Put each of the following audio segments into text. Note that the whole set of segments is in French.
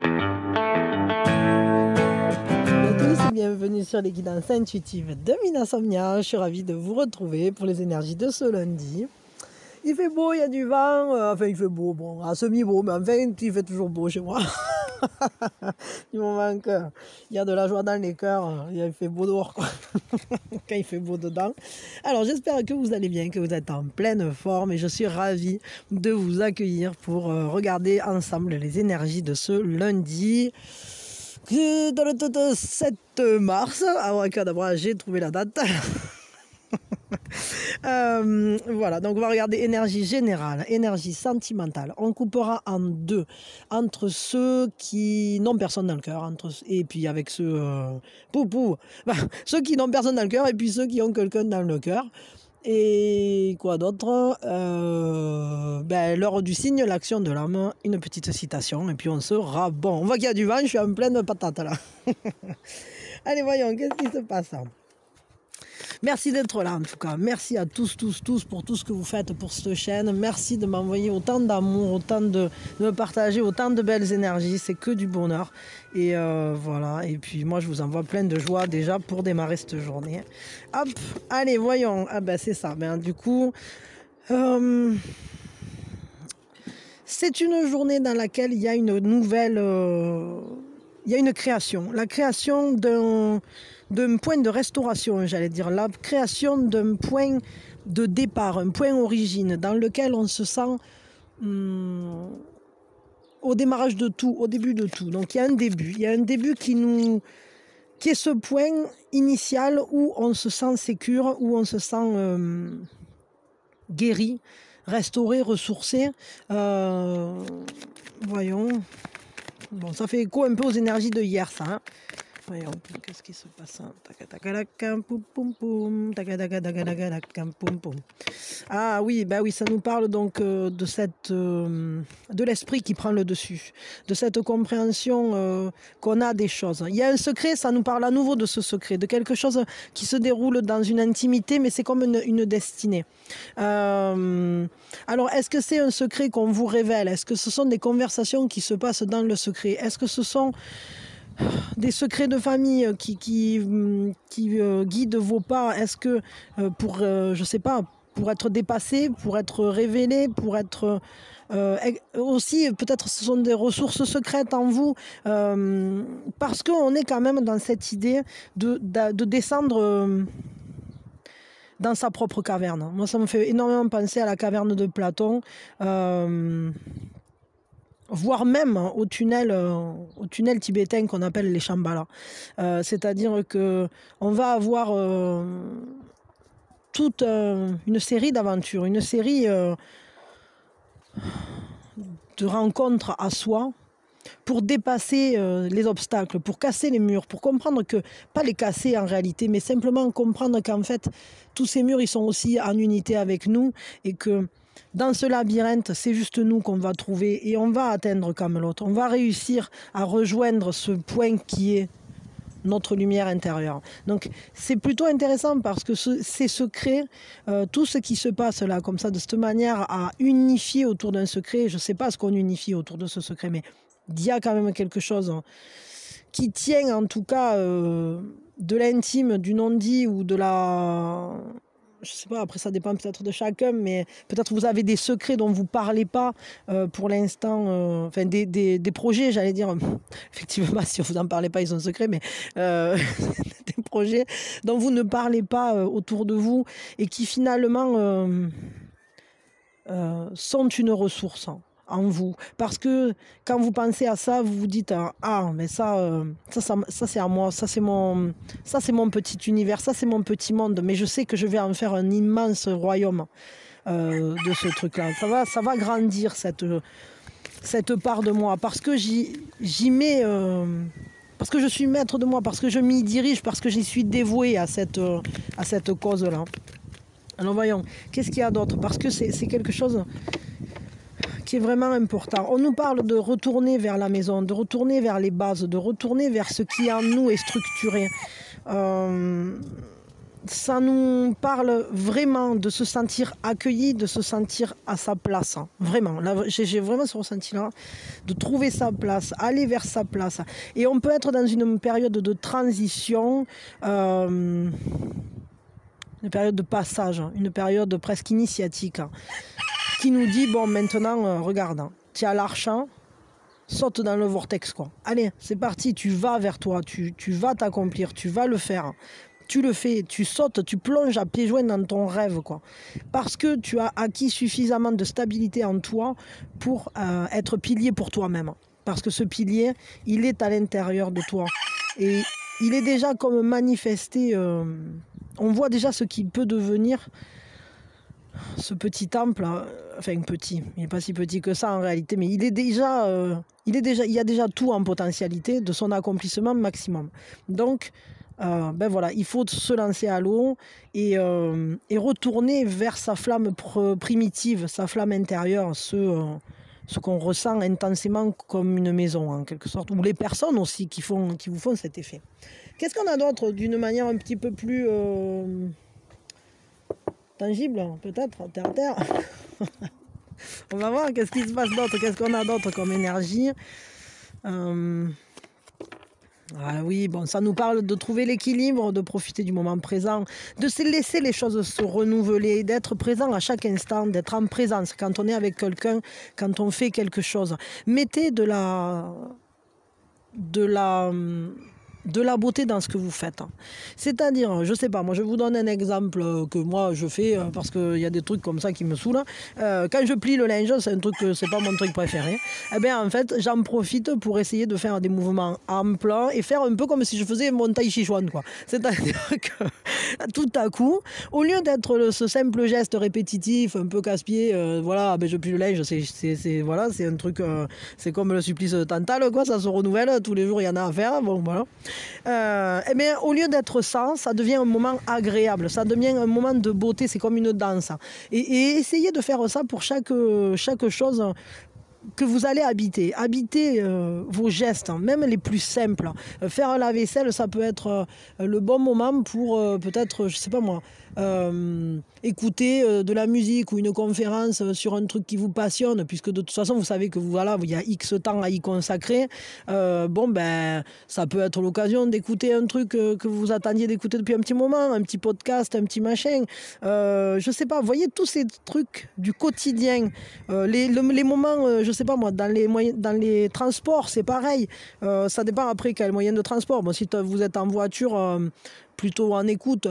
Bonjour à tous et bienvenue sur les guidances intuitives de Minasomnia. Je suis ravie de vous retrouver pour les énergies de ce lundi. Il fait beau, il y a du vent, enfin il fait beau, bon, à semi-beau, mais enfin il fait toujours beau chez moi. Du moment qu'il y a de la joie dans les cœurs, il fait beau dehors, quoi. Quand il fait beau dedans. Alors j'espère que vous allez bien, que vous êtes en pleine forme et je suis ravie de vous accueillir pour regarder ensemble les énergies de ce lundi. Dans le 7 mars, avant que d'abord j'ai trouvé la date. Voilà, donc on va regarder énergie générale, énergie sentimentale. On coupera en deux entre ceux qui n'ont personne dans le cœur, et puis avec ceux, ceux qui n'ont personne dans le cœur et puis ceux qui ont quelqu'un dans le cœur. Et quoi d'autre, l'heure du signe, l'action de l'âme, une petite citation, et puis on sera bon. On voit qu'il y a du vent, je suis en pleine patate là. Allez, voyons, qu'est-ce qui se passe? Merci d'être là en tout cas. Merci à tous pour tout ce que vous faites pour cette chaîne. Merci de m'envoyer autant d'amour, autant de me partager autant de belles énergies. C'est que du bonheur. Et voilà. Et puis moi je vous envoie plein de joie déjà pour démarrer cette journée. Hop, allez voyons. Ah ben c'est ça. Ben, du coup, c'est une journée dans laquelle il y a une nouvelle... il y a une création. La création d'un point de restauration, j'allais dire, la création d'un point de départ, un point origine, dans lequel on se sent au démarrage de tout, au début de tout. Donc il y a un début qui est ce point initial où on se sent sécure, où on se sent guéri, restauré, ressourcé. Voyons. Bon, ça fait écho un peu aux énergies de hier, ça. Hein. Voyons, qu'est-ce qui se passe? Ah oui, bah oui, ça nous parle donc de l'esprit qui prend le dessus, de cette compréhension qu'on a des choses. Il y a un secret, ça nous parle à nouveau de ce secret, de quelque chose qui se déroule dans une intimité, mais c'est comme une destinée. Alors, est-ce que c'est un secret qu'on vous révèle? Est-ce que ce sont des conversations qui se passent dans le secret? Est-ce que ce sont des secrets de famille qui guident vos pas? Est-ce que je sais pas, pour être dépassé, pour être révélé, pour être aussi, peut-être ce sont des ressources secrètes en vous, parce qu'on est quand même dans cette idée de descendre dans sa propre caverne. Moi, ça me fait énormément penser à la caverne de Platon, voire même au tunnel tibétain qu'on appelle les Shambhala. C'est-à-dire qu'on va avoir toute une série d'aventures, une série de rencontres à soi pour dépasser les obstacles, pour casser les murs, pour comprendre que, pas les casser en réalité, mais simplement comprendre qu'en fait, tous ces murs, ils sont aussi en unité avec nous et que dans ce labyrinthe, c'est juste nous qu'on va trouver et on va atteindre Camelot. On va réussir à rejoindre ce point qui est notre lumière intérieure. Donc c'est plutôt intéressant parce que ces secrets, tout ce qui se passe là, comme ça, de cette manière à unifier autour d'un secret, je ne sais pas ce qu'on unifie autour de ce secret, mais il y a quand même quelque chose qui tient en tout cas de l'intime, du non-dit ou de la... Je sais pas, après ça dépend peut-être de chacun, mais peut-être vous avez des secrets dont vous parlez pas pour l'instant, enfin des projets, j'allais dire, effectivement, si vous en parlez pas, ils sont secrets, mais des projets dont vous ne parlez pas autour de vous et qui finalement sont une ressource en vous, parce que quand vous pensez à ça, vous vous dites ah mais ça c'est à moi, ça c'est mon petit univers, ça c'est mon petit monde, mais je sais que je vais en faire un immense royaume de ce truc là, ça va grandir cette part de moi, parce que j'y mets parce que je suis maître de moi, parce que je m'y dirige, parce que j'y suis dévoué à cette cause là. Alors voyons, qu'est-ce qu'il y a d'autre, parce que c'est quelque chose qui est vraiment important. On nous parle de retourner vers la maison, de retourner vers les bases, de retourner vers ce qui en nous est structuré. ça nous parle vraiment de se sentir accueilli, de se sentir à sa place. Vraiment, j'ai vraiment ce ressenti-là, de trouver sa place, aller vers sa place. Et on peut être dans une période de transition, une période de passage, une période presque initiatique, qui nous dit, bon, maintenant, regarde, tu es à l'arche, saute dans le vortex, quoi. Allez, c'est parti, tu vas vers toi, tu vas t'accomplir, tu vas le faire. Tu le fais, tu sautes, tu plonges à pieds joints dans ton rêve, quoi. Parce que tu as acquis suffisamment de stabilité en toi pour être pilier pour toi-même. Parce que ce pilier, il est à l'intérieur de toi. Et il est déjà comme manifesté. On voit déjà ce qui peut devenir ce temple. Enfin, petit. Il n'est pas si petit que ça en réalité. Mais il y a déjà tout en potentialité de son accomplissement maximum. Donc, ben voilà, il faut se lancer à l'eau et retourner vers sa flamme primitive, sa flamme intérieure, ce qu'on ressent intensément comme une maison en quelque sorte, ou les personnes aussi qui vous font cet effet. Qu'est-ce qu'on a d'autre d'une manière un petit peu plus tangible, peut-être, terre-terre. On va voir qu'est-ce qui se passe d'autre, qu'est-ce qu'on a d'autre comme énergie. Ah oui, bon, ça nous parle de trouver l'équilibre, de profiter du moment présent, de se laisser les choses se renouveler, d'être présent à chaque instant, d'être en présence quand on est avec quelqu'un, quand on fait quelque chose. Mettez de la beauté dans ce que vous faites. C'est-à-dire, je sais pas, moi je vous donne un exemple que moi je fais parce qu'il y a des trucs comme ça qui me saoulent. Quand je plie le linge, c'est un truc que c'est pas mon truc préféré. Eh bien en fait, j'en profite pour essayer de faire des mouvements amples et faire un peu comme si je faisais mon tai chi chuan, quoi. C'est-à-dire que tout à coup, au lieu d'être ce simple geste répétitif, un peu casse-pied, voilà, ben je plie le linge, voilà, c'est un truc, c'est comme le supplice Tantale, quoi, ça se renouvelle, tous les jours il y en a à faire, bon voilà. Eh bien, au lieu d'être ça, ça devient un moment agréable, ça devient un moment de beauté, c'est comme une danse. Et essayez de faire ça pour chaque chose que vous allez habiter. Habitez vos gestes, même les plus simples. Faire la vaisselle, ça peut être le bon moment pour peut-être, je sais pas moi, écouter de la musique ou une conférence sur un truc qui vous passionne, puisque de toute façon vous savez que voilà, il y a X temps à y consacrer. Bon ben ça peut être l'occasion d'écouter un truc que vous attendiez d'écouter depuis un petit moment, un petit podcast, un petit machin, je sais pas, vous voyez tous ces trucs du quotidien, les moments, je sais pas moi, dans les transports, c'est pareil, ça dépend après quel moyen de transport. Bon, si vous êtes en voiture, plutôt en écoute,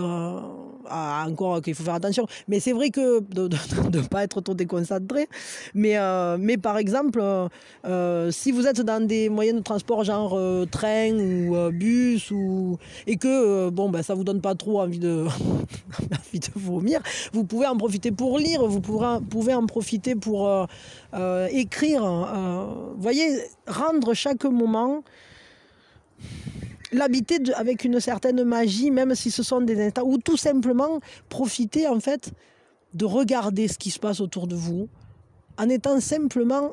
encore qu'il faut faire attention, mais c'est vrai que de ne pas être trop déconcentré, mais par exemple, si vous êtes dans des moyens de transport genre train ou bus, et que bon, ben, ça vous donne pas trop envie de, envie de vomir, vous pouvez en profiter pour lire, vous pouvez en profiter pour écrire, voyez, rendre chaque moment, l'habiter avec une certaine magie, même si ce sont des instants, ou tout simplement profiter en fait de regarder ce qui se passe autour de vous en étant simplement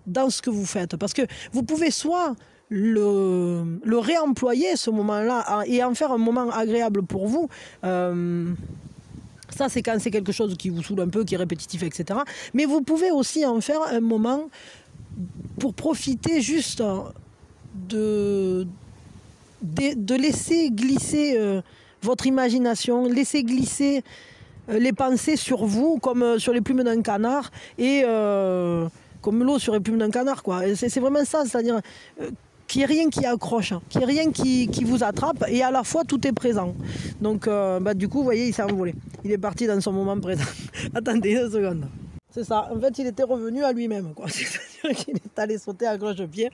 dans ce que vous faites. Parce que vous pouvez soit le réemployer ce moment-là et en faire un moment agréable pour vous. Ça, c'est quand c'est quelque chose qui vous saoule un peu, qui est répétitif, etc. Mais vous pouvez aussi en faire un moment pour profiter juste de laisser glisser votre imagination, laisser glisser les pensées sur vous comme sur les plumes d'un canard et comme l'eau sur les plumes d'un canard, quoi. C'est vraiment ça, c'est-à-dire qu'il n'y ait rien qui accroche, qu'il n'y ait rien qui vous attrape et à la fois tout est présent. Donc bah, du coup, vous voyez, il s'est envolé. Il est parti dans son moment présent. Attendez une seconde. C'est ça, en fait il était revenu à lui-même, quoi. C'est-à-dire qu'il est allé sauter à cloche-pied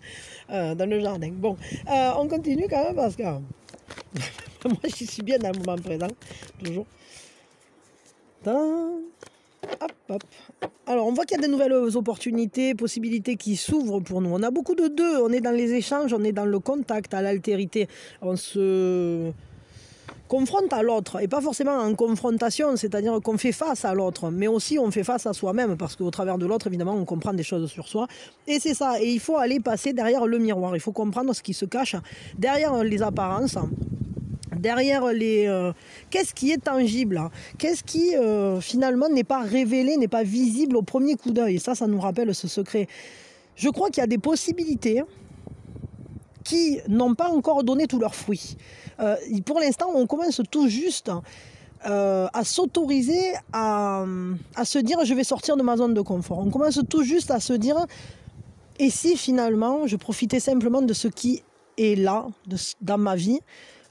dans le jardin. Bon, on continue quand même parce que moi je suis bien dans le moment présent, toujours. Hop, hop. Alors on voit qu'il y a de nouvelles opportunités, possibilités qui s'ouvrent pour nous. On a beaucoup de deux, on est dans les échanges, on est dans le contact, à l'altérité. On se confronte à l'autre, et pas forcément en confrontation, c'est-à-dire qu'on fait face à l'autre, mais aussi on fait face à soi-même, parce qu'au travers de l'autre, évidemment, on comprend des choses sur soi, et c'est ça, et il faut aller passer derrière le miroir, il faut comprendre ce qui se cache derrière les apparences, derrière les... qu'est-ce qui est tangible, hein? Qu'est-ce qui finalement n'est pas révélé, n'est pas visible au premier coup d'œil? Ça nous rappelle ce secret. Je crois qu'il y a des possibilités qui n'ont pas encore donné tous leurs fruits. Pour l'instant, on commence tout juste à s'autoriser à se dire je vais sortir de ma zone de confort. On commence tout juste à se dire et si finalement je profitais simplement de ce qui est là dans ma vie,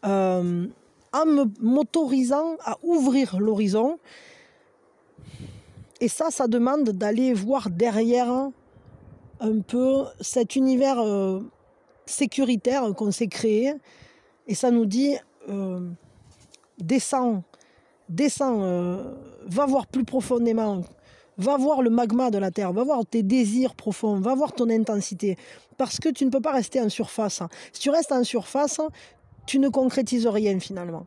en m'autorisant à ouvrir l'horizon. Et ça demande d'aller voir derrière un peu cet univers sécuritaire qu'on s'est créé. Et ça nous dit, descends, va voir plus profondément, va voir le magma de la Terre, va voir tes désirs profonds, va voir ton intensité. Parce que tu ne peux pas rester en surface. Si tu restes en surface, tu ne concrétises rien finalement.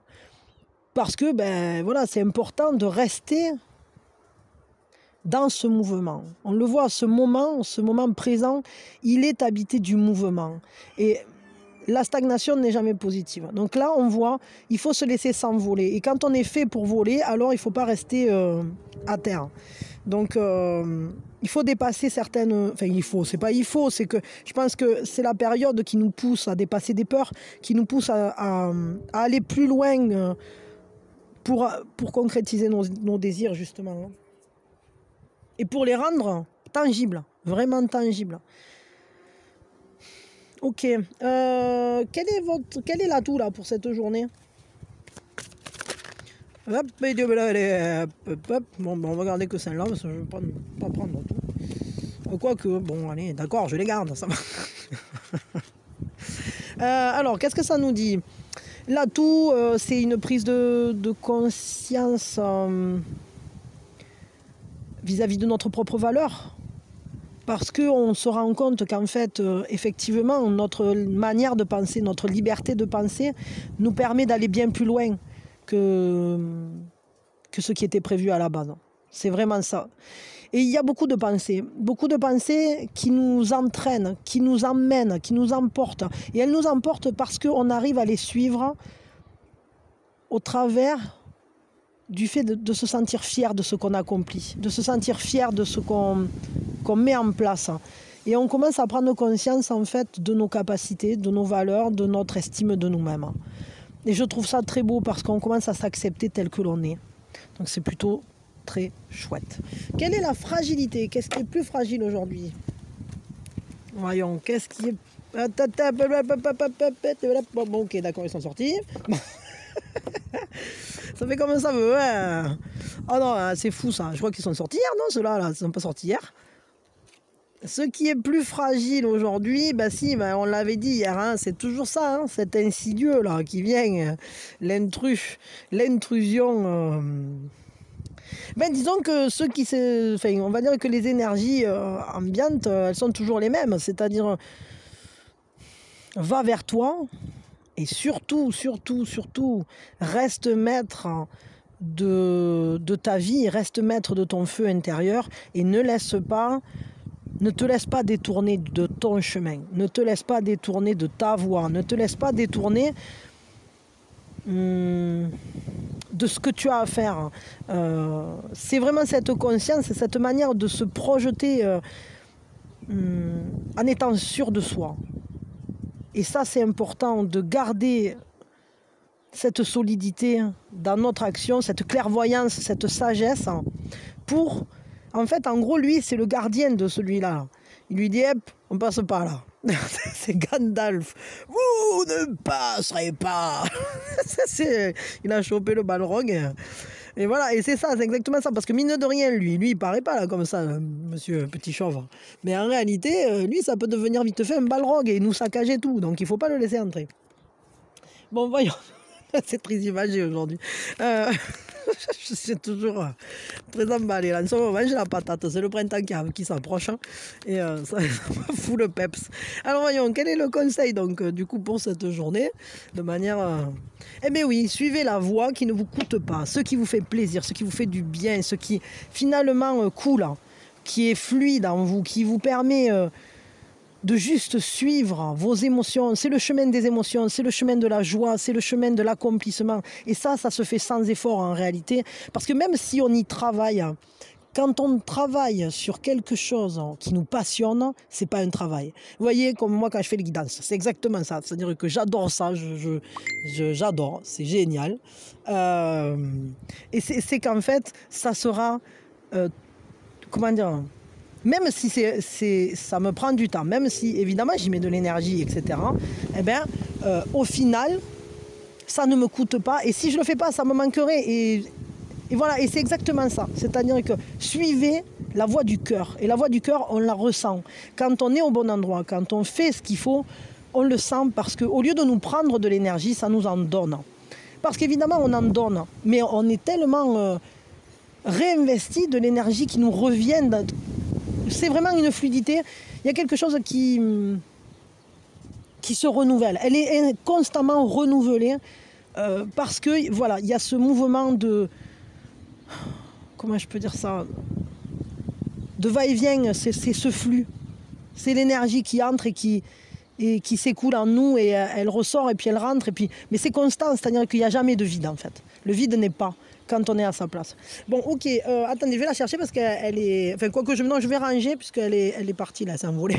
Parce que voilà, c'est important de rester dans ce mouvement. On le voit, ce moment présent, il est habité du mouvement. Et la stagnation n'est jamais positive. Donc là, on voit, il faut se laisser s'envoler. Et quand on est fait pour voler, alors il ne faut pas rester à terre. Donc, il faut dépasser certaines... Enfin, c'est que je pense que c'est la période qui nous pousse à dépasser des peurs, qui nous pousse à aller plus loin pour concrétiser nos désirs, justement. Et pour les rendre tangibles, vraiment tangibles. Ok. Quel est l'atout là pour cette journée? Bon, on va garder que celle-là parce que je ne vais pas prendre tout. Quoique, bon, allez, d'accord, je les garde, ça va. Alors, qu'est-ce que ça nous dit? L'atout, c'est une prise de conscience vis-à-vis de notre propre valeur. Parce qu'on se rend compte qu'en fait, effectivement, notre manière de penser, notre liberté de penser nous permet d'aller bien plus loin que ce qui était prévu à la base. C'est vraiment ça. Et il y a beaucoup de pensées qui nous entraînent, qui nous emmènent, qui nous emportent. Et elles nous emportent parce qu'on arrive à les suivre au travers du fait de se sentir fier de ce qu'on accomplit, de se sentir fier de ce qu'on met en place. Et on commence à prendre conscience en fait de nos capacités, de nos valeurs, de notre estime de nous-mêmes. Et je trouve ça très beau parce qu'on commence à s'accepter tel que l'on est. Donc c'est plutôt très chouette. Quelle est la fragilité? Qu'est-ce qui est plus fragile aujourd'hui? Voyons, qu'est-ce qui est... Bon, ok, d'accord, ils sont sortis. Ça fait comme ça veut. Hein. Oh non, c'est fou ça. Je crois qu'ils sont sortis hier, non? Ceux-là, là, ils ne sont pas sortis hier. Ce qui est plus fragile aujourd'hui, on l'avait dit hier, hein, c'est toujours ça, hein, cet insidieux là qui vient, l'intrusion. Disons que on va dire que les énergies ambiantes, elles sont toujours les mêmes, c'est-à-dire va vers toi et surtout, reste maître de ta vie, reste maître de ton feu intérieur et ne te laisse pas détourner de ton chemin, ne te laisse pas détourner de ta voie, ne te laisse pas détourner de ce que tu as à faire. C'est vraiment cette conscience, cette manière de se projeter en étant sûr de soi. Et ça, c'est important de garder cette solidité dans notre action, cette clairvoyance, cette sagesse pour... En fait, en gros, lui, c'est le gardien de celui-là. Il lui dit, on passe pas là. C'est Gandalf. Vous ne passerez pas. Il a chopé le balrog. Et voilà, et c'est ça, c'est exactement ça. Parce que mine de rien, lui, il paraît pas là comme ça, monsieur petit chauve. Mais en réalité, lui, ça peut devenir vite fait un balrog et nous saccager tout. Donc, il faut pas le laisser entrer. Bon, voyons. C'est très imagé aujourd'hui. Je suis toujours très emballé. Là, en ce moment, j'ai la patate. C'est le printemps qui s'approche. Hein, et ça me fout le peps. Alors, voyons, quel est le conseil donc, du coup, pour cette journée? De manière... Eh bien oui, suivez la voie qui ne vous coûte pas. Ce qui vous fait plaisir, ce qui vous fait du bien, ce qui finalement coule, qui est fluide en vous, qui vous permet de juste suivre vos émotions. C'est le chemin des émotions, c'est le chemin de la joie, c'est le chemin de l'accomplissement. Et ça se fait sans effort en réalité. Parce que même si on y travaille, quand on travaille sur quelque chose qui nous passionne, c'est pas un travail. Vous voyez, comme moi quand je fais les guidances, c'est exactement ça. C'est-à-dire que j'adore ça, j'adore, c'est génial. Et c'est qu'en fait, ça sera, comment dire, même si ça me prend du temps, même si évidemment j'y mets de l'énergie, etc., eh bien, au final, ça ne me coûte pas. Et si je ne le fais pas, ça me manquerait. Et voilà, et c'est exactement ça. C'est-à-dire que suivez la voie du cœur. Et la voie du cœur, on la ressent. Quand on est au bon endroit, quand on fait ce qu'il faut, on le sent parce qu'au lieu de nous prendre de l'énergie, ça nous en donne. Parce qu'évidemment, on en donne. Mais on est tellement réinvesti de l'énergie qui nous revient. C'est vraiment une fluidité. Il y a quelque chose qui se renouvelle. Elle est constamment renouvelée parce que, voilà, il y a ce mouvement de... Comment je peux dire ça? De va-et-vient, c'est ce flux. C'est l'énergie qui entre et qui s'écoule en nous et elle ressort et puis elle rentre. Mais c'est constant, c'est-à-dire qu'il n'y a jamais de vide en fait. Le vide n'est pas quand on est à sa place. Bon, ok, attendez, je vais la chercher parce qu'elle est... Enfin, quoique je vais ranger puisqu'elle est partie là, s'envoler.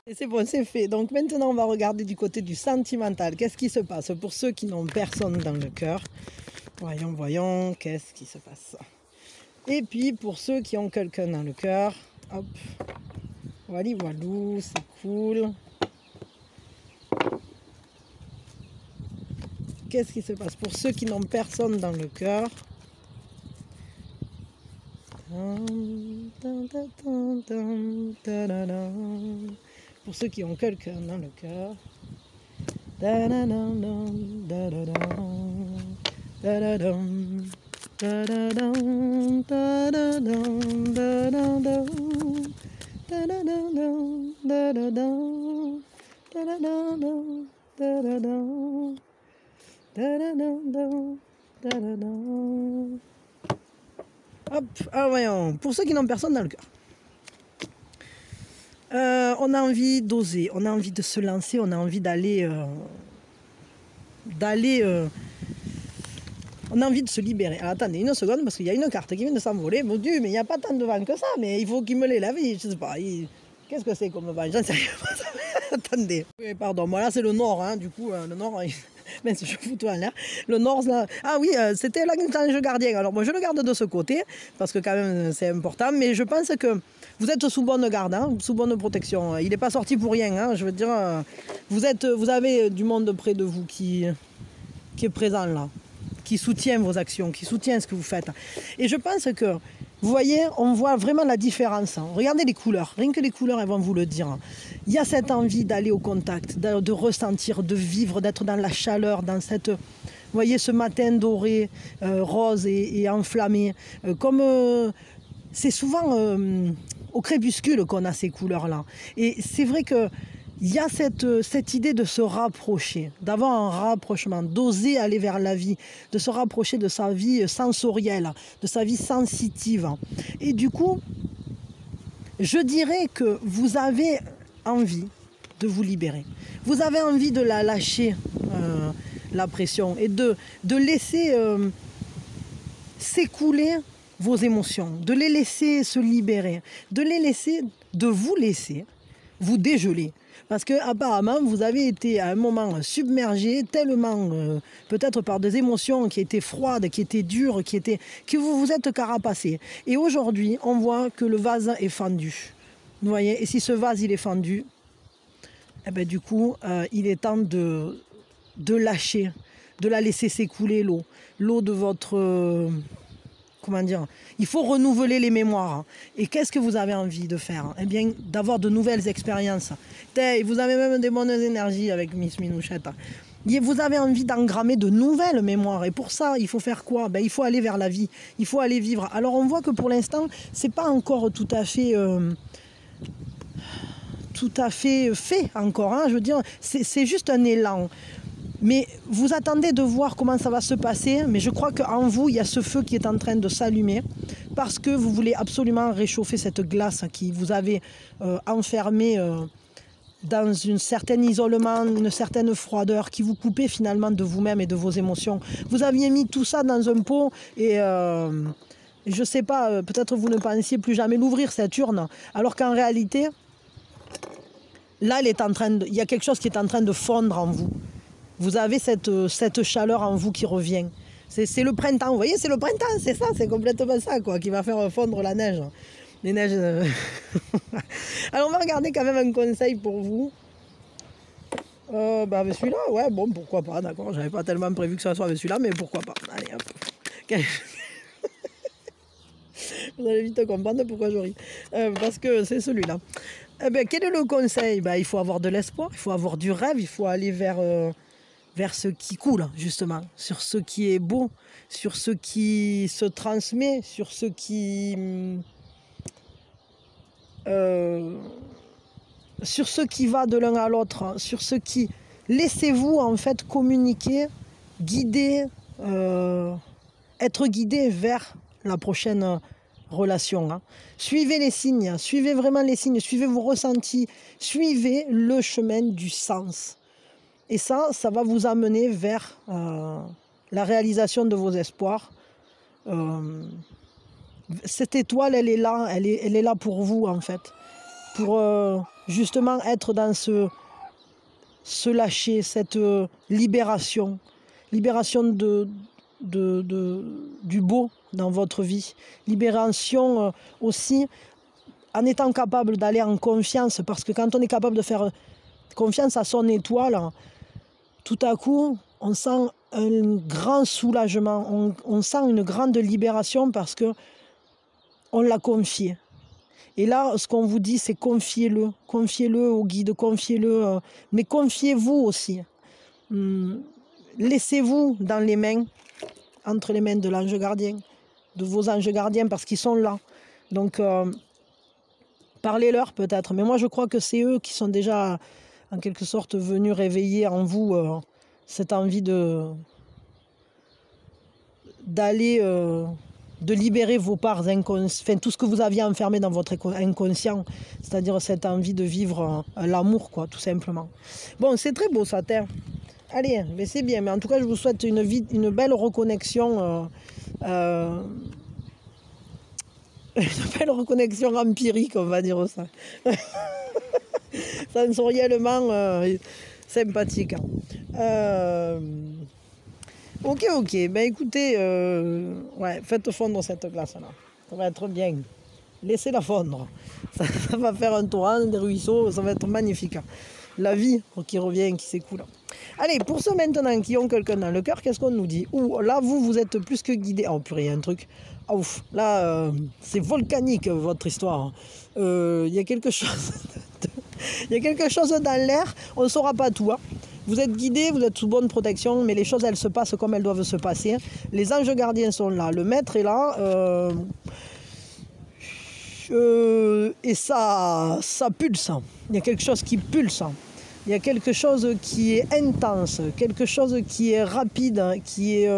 Et c'est bon, c'est fait. Donc maintenant, on va regarder du côté du sentimental. Qu'est-ce qui se passe pour ceux qui n'ont personne dans le cœur? Voyons, qu'est-ce qui se passe? Et puis, pour ceux qui ont quelqu'un dans le cœur, hop, voilou, c'est cool. Qu'est-ce qui se passe pour ceux qui n'ont personne dans le cœur? Pour ceux qui ont quelqu'un dans le cœur. Hop, alors voyons, pour ceux qui n'ont personne dans le cœur. On a envie d'oser, on a envie de se lancer, on a envie d'aller... on a envie de se libérer. Alors attendez une seconde parce qu'il y a une carte qui vient de s'envoler. Mon Dieu, mais il n'y a pas tant de vent que ça, mais il faut qu'il me l'élève. Je sais pas, qu'est-ce que c'est comme vent? J'en sais rien. Attendez. Oui, pardon, moi là c'est le nord, hein. Du coup, le nord... Mais je fous tout en l'air. Le nord, là... Ah oui, c'était l'ange gardien. Alors moi je le garde de ce côté, parce que quand même c'est important, mais je pense que vous êtes sous bonne garde, hein, sous bonne protection. Il n'est pas sorti pour rien, hein, je veux dire, vous avez du monde près de vous qui est présent là, qui soutient vos actions, qui soutient ce que vous faites. Et je pense que, vous voyez, on voit vraiment la différence. Hein. Regardez les couleurs, rien que les couleurs, elles vont vous le dire. Il y a cette envie d'aller au contact, de ressentir, de vivre, d'être dans la chaleur, dans cette... Vous voyez, ce matin doré, rose et enflammé. C'est souvent au crépuscule qu'on a ces couleurs-là. Et c'est vrai que il y a cette idée de se rapprocher, d'avoir un rapprochement, d'oser aller vers la vie, de se rapprocher de sa vie sensorielle, de sa vie sensitive. Et du coup, je dirais que vous avez envie de vous libérer. Vous avez envie de la lâcher, la pression, et de laisser s'écouler vos émotions, de les laisser se libérer, de vous laisser vous dégeler. Parce que apparemment vous avez été à un moment submergé tellement peut-être par des émotions qui étaient froides, qui étaient dures, que vous vous êtes carapacé. Et aujourd'hui, on voit que le vase est fendu. Vous voyez, et si ce vase il est fendu, eh ben, du coup, il est temps de lâcher, de la laisser s'écouler l'eau. L'eau de votre... comment dire, il faut renouveler les mémoires. Et qu'est-ce que vous avez envie de faire? Eh bien, d'avoir de nouvelles expériences. Vous avez même des bonnes énergies avec Miss Minouchette. Vous avez envie d'engrammer de nouvelles mémoires. Et pour ça, il faut faire quoi? Il faut aller vers la vie. Il faut aller vivre. Alors, on voit que pour l'instant, c'est pas encore tout à fait fait encore. Hein. Je veux dire, c'est juste un élan. Mais vous attendez de voir comment ça va se passer, mais je crois qu'en vous, il y a ce feu qui est en train de s'allumer parce que vous voulez absolument réchauffer cette glace qui vous avait enfermé dans un certain isolement, une certaine froideur qui vous coupait finalement de vous-même et de vos émotions. Vous aviez mis tout ça dans un pot et je ne sais pas, peut-être vous ne pensiez plus jamais l'ouvrir, cette urne, alors qu'en réalité, là, il y a quelque chose qui est en train de fondre en vous. Vous avez cette chaleur en vous qui revient. C'est le printemps, vous voyez, c'est le printemps, c'est ça, c'est complètement ça, quoi, qui va faire fondre la neige. Les neiges. Alors, on va regarder quand même un conseil pour vous. Avec celui-là, ouais, bon, pourquoi pas, d'accord. J'avais pas tellement prévu que ça soit avec celui-là, mais pourquoi pas. Allez, hop. Vous allez vite comprendre pourquoi je ris. Parce que c'est celui-là. Quel est le conseil? Il faut avoir de l'espoir, il faut avoir du rêve, il faut aller vers ce qui coule, justement, sur ce qui est beau, sur ce qui se transmet, sur ce qui... sur ce qui va de l'un à l'autre, sur ce qui... Laissez-vous, en fait, communiquer, guider, être guidé vers la prochaine relation. Hein. Suivez les signes, suivez vraiment les signes, suivez vos ressentis, suivez le chemin du sens. Et ça va vous amener vers la réalisation de vos espoirs. Cette étoile, elle est là, elle est là pour vous, en fait. Pour justement être dans ce lâcher, cette libération. Libération du beau dans votre vie. Libération aussi en étant capable d'aller en confiance. Parce que quand on est capable de faire confiance à son étoile, tout à coup, on sent un grand soulagement, on sent une grande libération parce que on l'a confié. Et là, ce qu'on vous dit, c'est confiez-le au guide, confiez-le, mais confiez-vous aussi. Laissez-vous dans les mains, entre les mains de l'ange gardien, de vos anges gardiens, parce qu'ils sont là. Donc, parlez-leur peut-être, mais moi je crois que c'est eux qui sont déjà en quelque sorte venus réveiller en vous cette envie d'aller, de libérer vos parts inconscientes, enfin tout ce que vous aviez enfermé dans votre inconscient, c'est-à-dire cette envie de vivre l'amour, quoi, tout simplement. Bon, c'est très beau ça, Terre. Allez, mais c'est bien, mais en tout cas je vous souhaite une belle reconnexion, une belle reconnexion empirique, on va dire ça. Sensoriellement sympathique. Ok, écoutez, ouais, faites fondre cette glace-là. Ça va être bien. Laissez-la fondre. Ça va faire un torrent, des ruisseaux, ça va être magnifique. La vie qui revient, qui s'écoule. Allez, pour ceux maintenant qui ont quelqu'un dans le cœur, qu'est-ce qu'on nous dit? Là, vous êtes plus que guidés. Oh purée, il y a un truc. Ah ouf, là, c'est volcanique votre histoire. Il y a quelque chose... Il y a quelque chose dans l'air, on ne saura pas tout. Hein. Vous êtes guidés, vous êtes sous bonne protection, mais les choses, elles se passent comme elles doivent se passer. Les anges gardiens sont là, le maître est là. Et ça pulse. Il y a quelque chose qui pulse. Il y a quelque chose qui est intense, quelque chose qui est rapide, qui est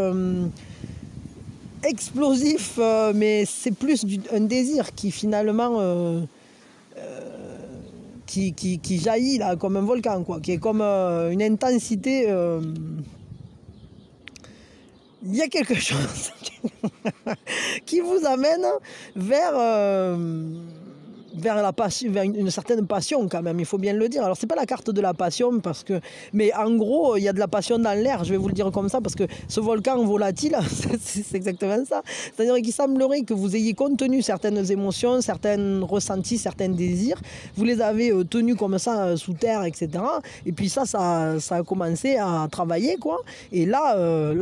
explosif, mais c'est plus un désir qui finalement... qui jaillit là, comme un volcan, quoi, qui est comme une intensité. Il y a quelque chose qui vous amène vers la passion, vers une certaine passion quand même, il faut bien le dire. Alors c'est pas la carte de la passion mais en gros il y a de la passion dans l'air, je vais vous le dire comme ça, parce que ce volcan volatile, c'est exactement ça. C'est-à-dire qu'il semblerait que vous ayez contenu certaines émotions, certains ressentis, certains désirs, vous les avez tenus comme ça sous terre, etc. Et puis ça a commencé à travailler, quoi. Et là,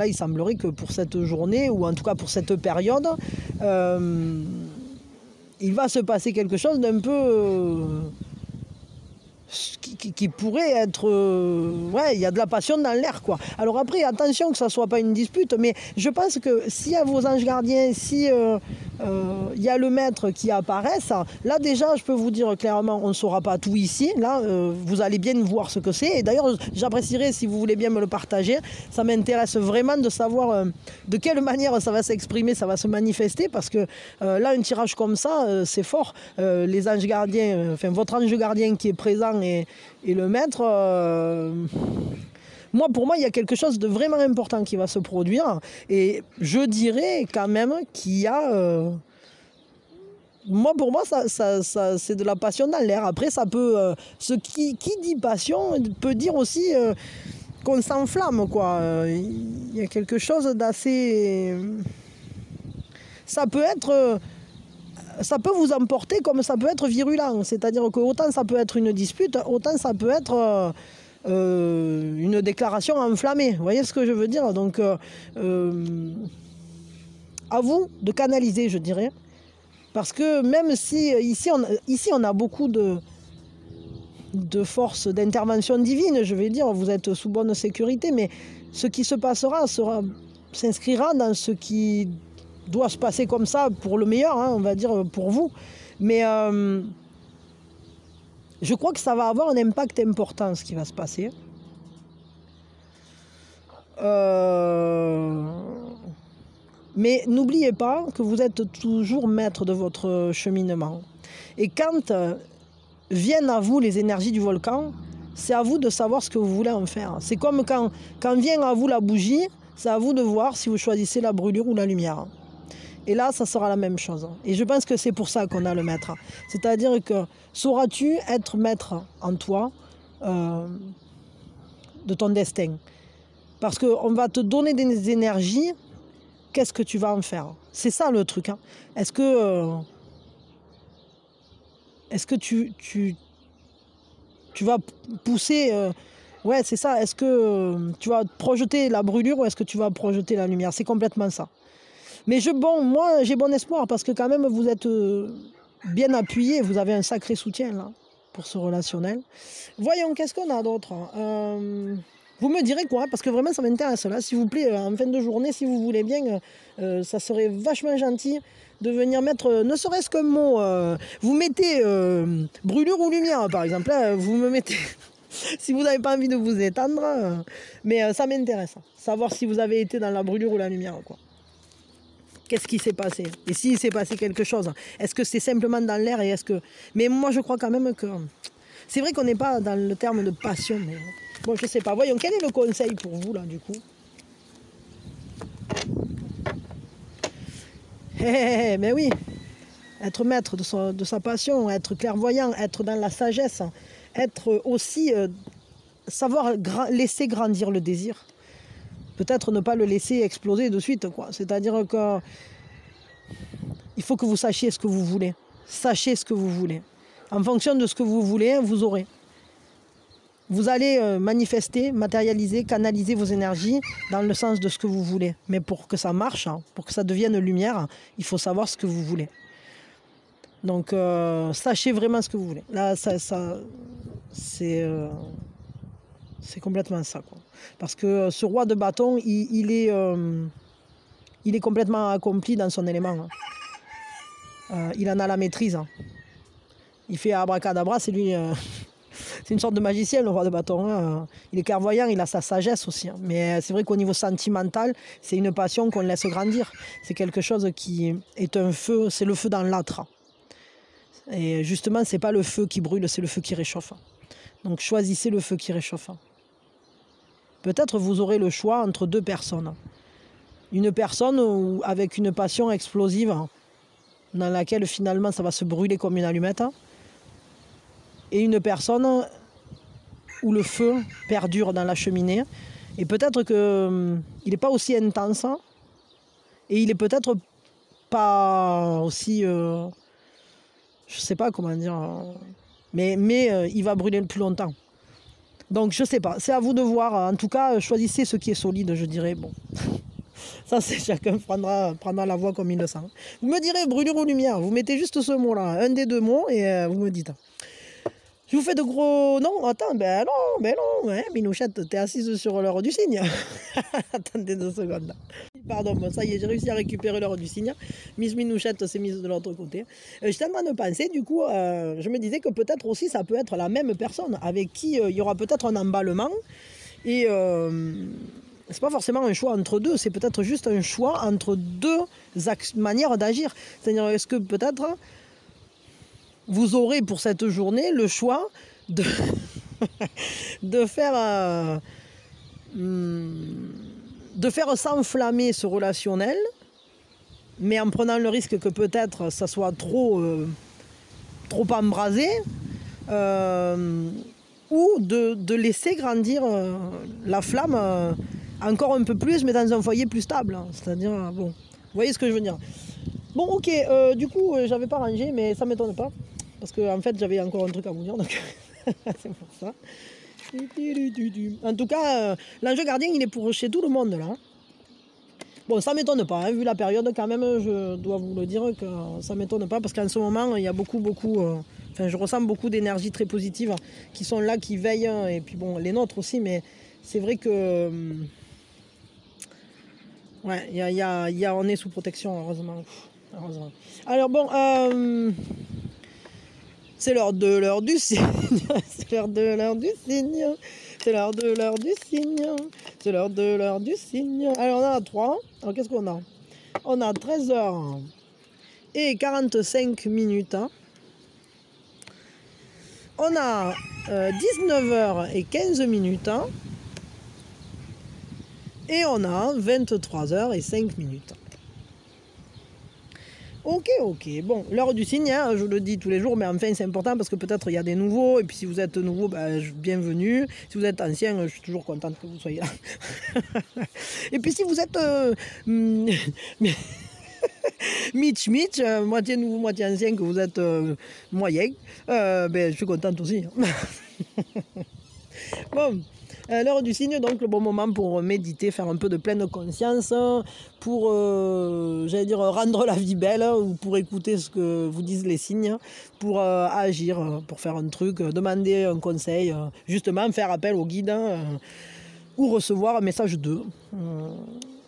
il semblerait que pour cette journée, ou en tout cas pour cette période, il va se passer quelque chose d'un peu qui pourrait être... ouais, il y a de la passion dans l'air, quoi. Alors après, attention que ça ne soit pas une dispute, mais je pense que si à vos anges gardiens, si il y a le maître qui apparaît. Là déjà, je peux vous dire clairement, on ne saura pas tout ici. Là, vous allez bien voir ce que c'est. Et d'ailleurs, j'apprécierais si vous voulez bien me le partager. Ça m'intéresse vraiment de savoir de quelle manière ça va s'exprimer, ça va se manifester. Parce que là, un tirage comme ça, c'est fort. Les anges gardiens, enfin votre ange gardien qui est présent et le maître... pour moi, il y a quelque chose de vraiment important qui va se produire. Et je dirais quand même qu'il y a... pour moi, c'est de la passion dans l'air. Après, ça peut... qui dit passion peut dire aussi qu'on s'enflamme, quoi. Il y a quelque chose d'assez... Ça peut être... ça peut vous emporter comme ça peut être virulent. C'est-à-dire que autant ça peut être une dispute, autant ça peut être... une déclaration enflammée, vous voyez ce que je veux dire? Donc à vous de canaliser, je dirais, parce que même si ici on a beaucoup de forces d'intervention divine, je vais dire, vous êtes sous bonne sécurité, mais ce qui se passera s'inscrira dans ce qui doit se passer comme ça pour le meilleur, hein, on va dire pour vous, mais je crois que ça va avoir un impact important, ce qui va se passer. Mais n'oubliez pas que vous êtes toujours maître de votre cheminement. Et quand viennent à vous les énergies du volcan, c'est à vous de savoir ce que vous voulez en faire. C'est comme quand vient à vous la bougie, c'est à vous de voir si vous choisissez la brûlure ou la lumière. Et là, ça sera la même chose. Et je pense que c'est pour ça qu'on a le maître. C'est-à-dire que sauras-tu être maître en toi de ton destin? Parce qu'on va te donner des énergies, qu'est-ce que tu vas en faire? C'est ça le truc. Hein. Est-ce que tu vas pousser... ouais, c'est ça. Est-ce que tu vas projeter la brûlure ou est-ce que tu vas projeter la lumière? C'est complètement ça. Mais moi, j'ai bon espoir parce que quand même, vous êtes bien appuyé. Vous avez un sacré soutien là, pour ce relationnel. Voyons, qu'est-ce qu'on a d'autre? Vous me direz quoi? Parce que vraiment, ça m'intéresse. Là, s'il vous plaît, en fin de journée, si vous voulez bien, ça serait vachement gentil de venir mettre, ne serait-ce qu'un mot. Vous mettez brûlure ou lumière, par exemple. Là, vous me mettez... si vous n'avez pas envie de vous étendre. Mais ça m'intéresse. Savoir si vous avez été dans la brûlure ou la lumière, quoi. Qu'est-ce qui s'est passé? Et s'il s'est passé quelque chose, est-ce que c'est simplement dans l'air et est-ce que... Mais moi, je crois quand même que... C'est vrai qu'on n'est pas dans le terme de passion, mais... Bon, je sais pas. Voyons, quel est le conseil pour vous, là, du coup? Mais oui. Être maître de sa passion, être clairvoyant, être dans la sagesse, être aussi... savoir laisser grandir le désir. Peut-être ne pas le laisser exploser de suite, quoi. C'est-à-dire que il faut que vous sachiez ce que vous voulez. Sachez ce que vous voulez. En fonction de ce que vous voulez, vous aurez. Vous allez manifester, matérialiser, canaliser vos énergies dans le sens de ce que vous voulez. Mais pour que ça marche, pour que ça devienne lumière, il faut savoir ce que vous voulez. Donc, sachez vraiment ce que vous voulez. Là, c'est complètement ça, quoi. Parce que ce roi de bâton, il est complètement accompli dans son élément. Il en a la maîtrise. Il fait abracadabra, c'est lui... c'est une sorte de magicien, le roi de bâton. Il est clairvoyant, il a sa sagesse aussi. Mais c'est vrai qu'au niveau sentimental, c'est une passion qu'on laisse grandir. C'est quelque chose qui est un feu, c'est le feu dans l'âtre. Et justement, c'est pas le feu qui brûle, c'est le feu qui réchauffe. Donc choisissez le feu qui réchauffe. Peut-être vous aurez le choix entre deux personnes. Une personne avec une passion explosive, dans laquelle finalement ça va se brûler comme une allumette. Et une personne où le feu perdure dans la cheminée. Et peut-être qu'il n'est pas aussi intense. Et il est peut-être pas aussi... je sais pas comment dire... Mais il va brûler plus longtemps. Donc je sais pas, c'est à vous de voir. En tout cas, choisissez ce qui est solide, je dirais. Bon, ça c'est chacun prendra la voie comme il le sent. Vous me direz brûlure ou lumière, vous mettez juste ce mot-là, un des deux mots, et vous me dites. Je vous fais de gros... Non, attends, ben non, hein, Minouchette, t'es assise sur l'heure du cygne. Attendez 2 secondes. Pardon, bon, ça y est, j'ai réussi à récupérer l'heure du cygne. Miss Minouchette s'est mise de l'autre côté. J'étais en train de penser, du coup, je me disais que peut-être aussi ça peut être la même personne avec qui il y aura peut-être un emballement. Et c'est pas forcément un choix entre deux, c'est peut-être juste un choix entre deux manières d'agir. C'est-à-dire, est-ce que peut-être vous aurez pour cette journée le choix de, de faire s'enflammer ce relationnel, mais en prenant le risque que peut-être ça soit trop embrasé, ou de laisser grandir la flamme encore un peu plus, mais dans un foyer plus stable. C'est-à-dire, bon, vous voyez ce que je veux dire. Bon, ok, du coup, j'avais pas rangé, mais ça m'étonne pas, parce que en fait, j'avais encore un truc à vous dire, donc c'est pour ça. En tout cas, l'ange gardien, il est pour chez tout le monde, là. Bon, ça m'étonne pas, hein, vu la période, quand même, je dois vous le dire que ça m'étonne pas, parce qu'en ce moment, il y a beaucoup, enfin, je ressens beaucoup d'énergie très positive qui sont là, qui veillent, et puis bon, les nôtres aussi, mais c'est vrai que... ouais, on est sous protection, heureusement. Alors bon, c'est l'heure du cygne, c'est l'heure du cygne, c'est l'heure du cygne, c'est l'heure du cygne. Alors on en a 3, alors qu'est-ce qu'on a? On a 13h et 45 minutes. On a 19h et 15 minutes. Et on a 23h et 5 minutes. Ok, bon, l'heure du cygne, hein, je le dis tous les jours, mais enfin c'est important parce que peut-être il y a des nouveaux, et puis si vous êtes nouveau, bienvenue. Si vous êtes ancien, je suis toujours contente que vous soyez là. Et puis si vous êtes Mitch, moitié nouveau, moitié ancien, que vous êtes moyen, je suis contente aussi. Bon. L'heure du cygne, donc le bon moment pour méditer, faire un peu de pleine conscience, pour, j'allais dire, rendre la vie belle, ou pour écouter ce que vous disent les signes, pour agir, pour faire un truc, demander un conseil, justement faire appel au guide, ou recevoir un message d'eux,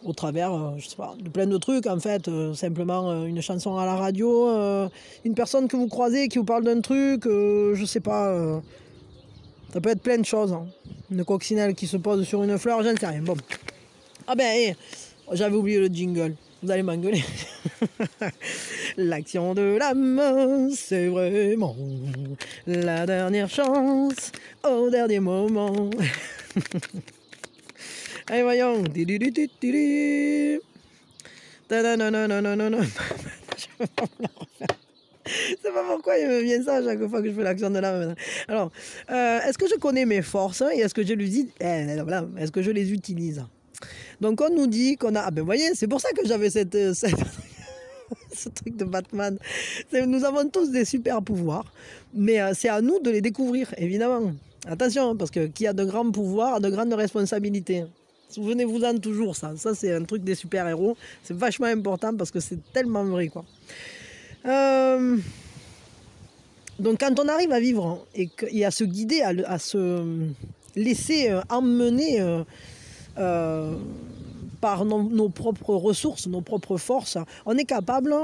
au travers, je sais pas, de plein de trucs, en fait, simplement une chanson à la radio, une personne que vous croisez qui vous parle d'un truc, je sais pas... ça peut être plein de choses. Hein. Une coccinelle qui se pose sur une fleur, j'en sais rien. Bon. Ah ben, j'avais oublié le jingle. Vous allez m'engueuler. L'action de l'âme, c'est vraiment la dernière chance au dernier moment. Allez, voyons. Je sais pas pourquoi il me vient ça à chaque fois que je fais l'action de l'âme. Alors, est-ce que je connais mes forces et est-ce que je est-ce que je les utilise? Donc on nous dit qu'on a... Ah ben vous voyez, c'est pour ça que j'avais ce truc de Batman. Nous avons tous des super pouvoirs, mais c'est à nous de les découvrir, évidemment. Attention, parce que qui a de grands pouvoirs a de grandes responsabilités. Souvenez-vous-en toujours ça. Ça, c'est un truc des super-héros. C'est vachement important parce que c'est tellement vrai, quoi. Donc quand on arrive à vivre et à se guider, à se laisser emmener par nos propres ressources, nos propres forces, on est capable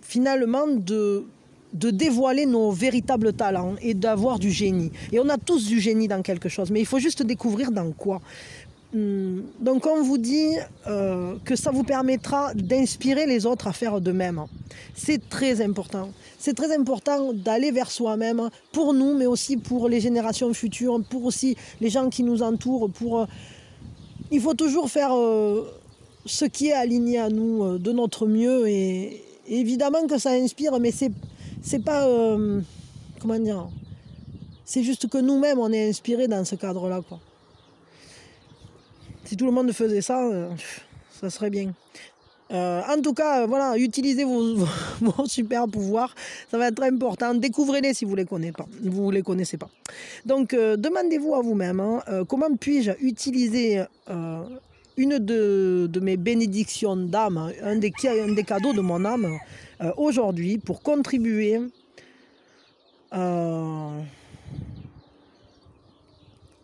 finalement de dévoiler nos véritables talents et d'avoir du génie. Et on a tous du génie dans quelque chose, mais il faut juste découvrir dans quoi. Donc on vous dit que ça vous permettra d'inspirer les autres à faire de même. C'est très important. C'est très important d'aller vers soi-même, pour nous, mais aussi pour les générations futures, pour aussi les gens qui nous entourent. Il faut toujours faire ce qui est aligné à nous de notre mieux. Et évidemment que ça inspire, mais c'est pas... comment dire? C'est juste que nous-mêmes, on est inspirés dans ce cadre-là, quoi. Si tout le monde faisait ça, ça serait bien. En tout cas, voilà, utilisez vos super pouvoirs, ça va être très important. Découvrez-les si vous les connaissez pas. Donc, demandez-vous à vous-même, comment puis-je utiliser une de mes bénédictions d'âme, un des cadeaux de mon âme aujourd'hui pour contribuer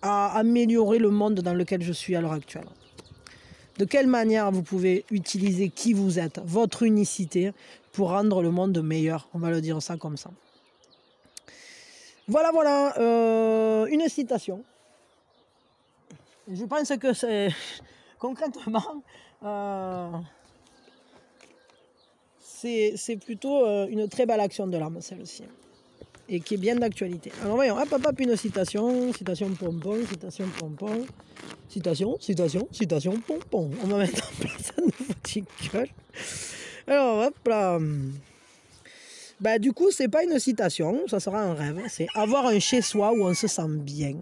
à améliorer le monde dans lequel je suis à l'heure actuelle. de quelle manière vous pouvez utiliser qui vous êtes, votre unicité, pour rendre le monde meilleur. On va le dire ça comme ça. Voilà, voilà, une citation. Je pense que c'est concrètement, c'est plutôt une très belle action de l'âme, celle-ci, et qui est bien d'actualité. Alors voyons, hop, hop, hop, une citation, citation pompon, citation pompon. On va mettre en place un nouveau jingle. Alors hop là. Bah, du coup, c'est pas une citation, ça sera un rêve. C'est avoir un chez-soi où on se sent bien.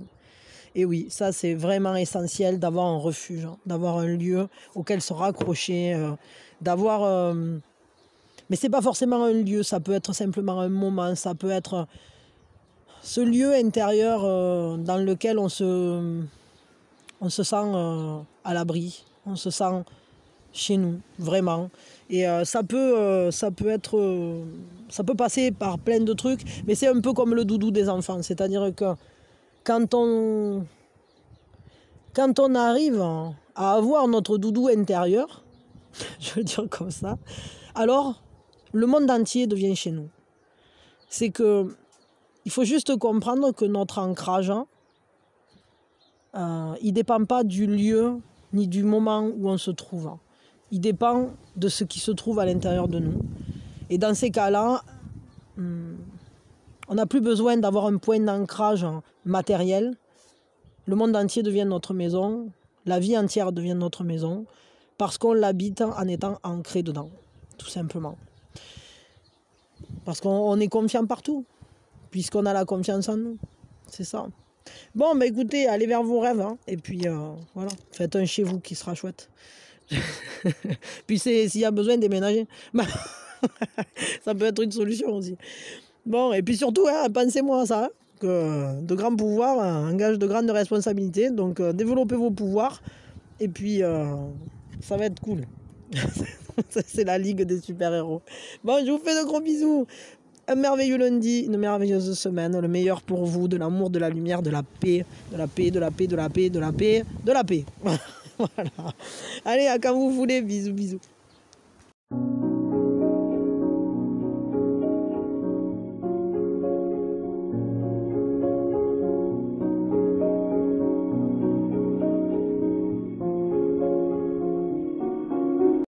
Et oui, ça c'est vraiment essentiel d'avoir un refuge, hein, d'avoir un lieu auquel se raccrocher, d'avoir... Mais c'est pas forcément un lieu, ça peut être simplement un moment, ça peut être ce lieu intérieur dans lequel on se sent à l'abri, on se sent chez nous, vraiment. Et ça peut passer par plein de trucs, mais c'est un peu comme le doudou des enfants, c'est-à-dire que quand on arrive à avoir notre doudou intérieur, je veux dire comme ça, alors le monde entier devient chez nous. C'est que il faut juste comprendre que notre ancrage, il ne dépend pas du lieu ni du moment où on se trouve. Il dépend de ce qui se trouve à l'intérieur de nous. Et dans ces cas-là, on n'a plus besoin d'avoir un point d'ancrage matériel. Le monde entier devient notre maison, la vie entière devient notre maison, parce qu'on l'habite en étant ancré dedans, tout simplement. Parce qu'on est confiant partout, puisqu'on a la confiance en nous. C'est ça. Bon, bah écoutez, allez vers vos rêves, hein, et puis voilà, faites un chez vous qui sera chouette. Puis s'il y a besoin de déménager, bah, ça peut être une solution aussi. Bon, et puis surtout, hein, pensez-moi à ça, hein, que de grands pouvoirs engagent de grandes responsabilités, donc développez vos pouvoirs, et puis ça va être cool. C'est la ligue des super-héros. Bon, je vous fais de gros bisous. Un merveilleux lundi, une merveilleuse semaine, le meilleur pour vous, de l'amour, de la lumière, de la paix, de la paix, de la paix, de la paix, de la paix, de la paix. Voilà. Allez, à quand vous voulez, bisous, bisous.